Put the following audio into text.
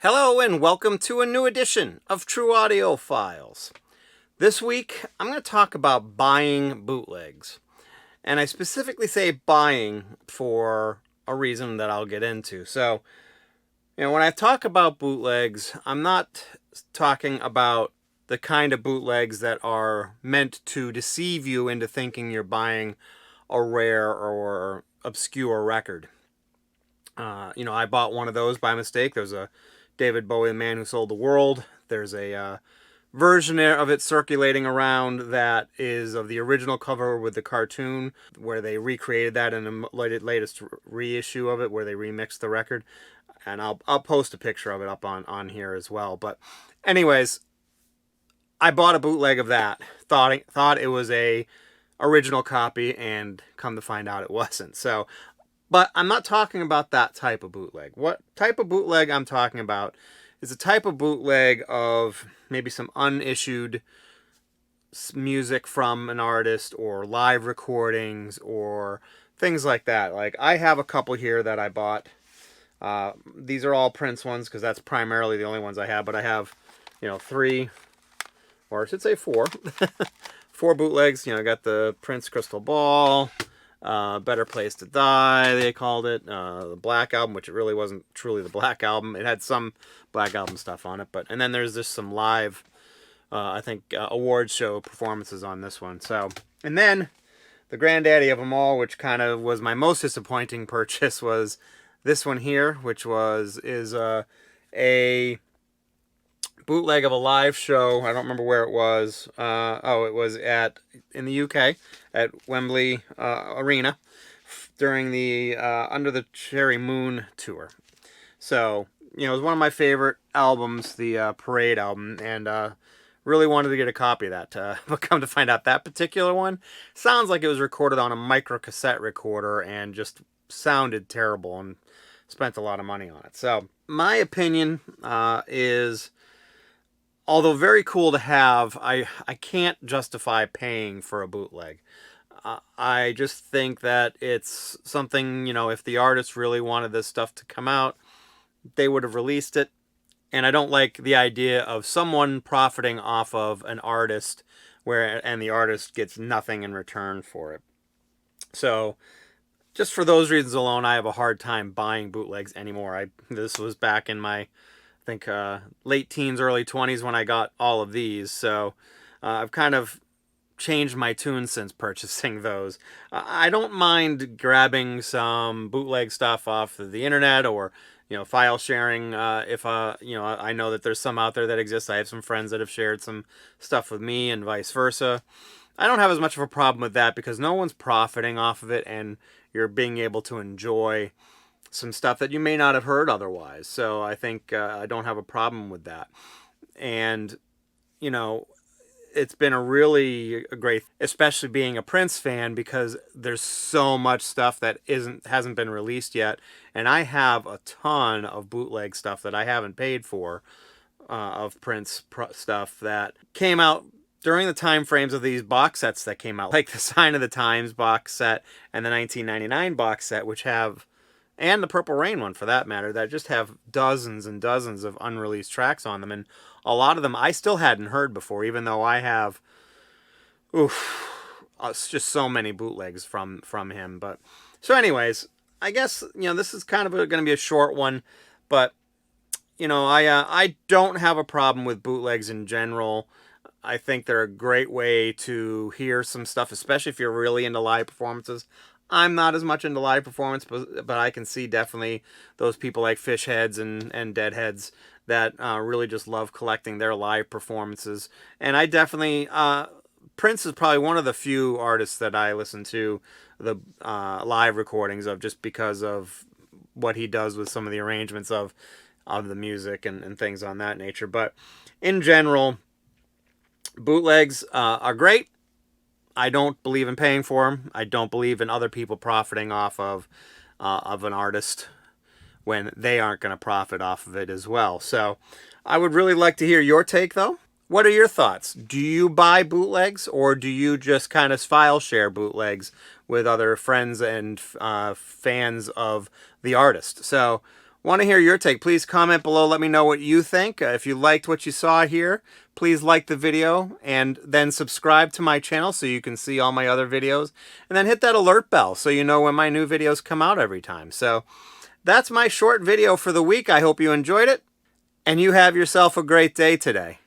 Hello and welcome to a new edition of True Audiofiles. This week, I'm going to talk about buying bootlegs. And I specifically say buying for a reason that I'll get into. So, when I talk about bootlegs, I'm not talking about the kind of bootlegs that are meant to deceive you into thinking you're buying a rare or obscure record. I bought one of those by mistake. There's a David Bowie, The Man Who Sold the World. There's a version of it circulating around that is of the original cover with the cartoon, where they recreated that in the latest reissue of it, where they remixed the record. And I'll post a picture of it up on here as well. But anyways, I bought a bootleg of that, thought it was a original copy, and come to find out it wasn't. But I'm not talking about that type of bootleg. What type of bootleg I'm talking about is a type of bootleg of maybe some unissued music from an artist or live recordings or things like that. Like, I have a couple here that I bought. These are all Prince ones because that's primarily the only ones I have. But I have, three, or I should say four, four bootlegs. I got the Prince Crystal Ball. Better Place to Die, they called it. The Black Album, which it really wasn't truly the Black Album. It had some Black Album stuff on it, and then there's just some live, awards show performances on this one. And then the granddaddy of them all, which kind of was my most disappointing purchase, was this one here, which is a bootleg of a live show. I don't remember where it was. It was in the UK at Wembley Arena during the Under the Cherry Moon tour. So, it was one of my favorite albums, the Parade album, and really wanted to get a copy of that. But come to find out, that particular one sounds like it was recorded on a micro cassette recorder and just sounded terrible, and spent a lot of money on it. So, my opinion is, although very cool to have, I can't justify paying for a bootleg. I just think that it's something, if the artist really wanted this stuff to come out, they would have released it. And I don't like the idea of someone profiting off of an artist and the artist gets nothing in return for it. So, just for those reasons alone, I have a hard time buying bootlegs anymore. This was back in my late teens, early 20s when I got all of these. So I've kind of changed my tune since purchasing those. I don't mind grabbing some bootleg stuff off of the internet or, file sharing. If I know that there's some out there that exists. I have some friends that have shared some stuff with me and vice versa. I don't have as much of a problem with that because no one's profiting off of it, and you're being able to enjoy some stuff that you may not have heard otherwise. So I think I don't have a problem with that. And, it's been a great, especially being a Prince fan, because there's so much stuff that hasn't been released yet. And I have a ton of bootleg stuff that I haven't paid for, of Prince stuff that came out during the time frames of these box sets that came out, like the Sign of the Times box set and the 1999 box set, which have, and the Purple Rain one for that matter, that just have dozens and dozens of unreleased tracks on them. And a lot of them I still hadn't heard before, even though I have just so many bootlegs from him. But so anyways, I guess, this is kind of going to be a short one, but I don't have a problem with bootlegs in general. I think they're a great way to hear some stuff, especially if you're really into live performances. I'm not as much into live performance, but I can see definitely those people like Fishheads and Deadheads that really just love collecting their live performances. And I definitely, Prince is probably one of the few artists that I listen to the live recordings of, just because of what he does with some of the arrangements of the music and things on that nature. But in general, bootlegs are great. I don't believe in paying for them. I don't believe in other people profiting off of an artist when they aren't going to profit off of it as well. So I would really like to hear your take, though. What are your thoughts? Do you buy bootlegs, or do you just kind of file share bootlegs with other friends and fans of the artist? So Want to hear your take. Please comment below. Let me know what you think. If you liked what you saw here, please like the video and then subscribe to my channel so you can see all my other videos. And then hit that alert bell so you know when my new videos come out every time. So that's my short video for the week. I hope you enjoyed it and you have yourself a great day today.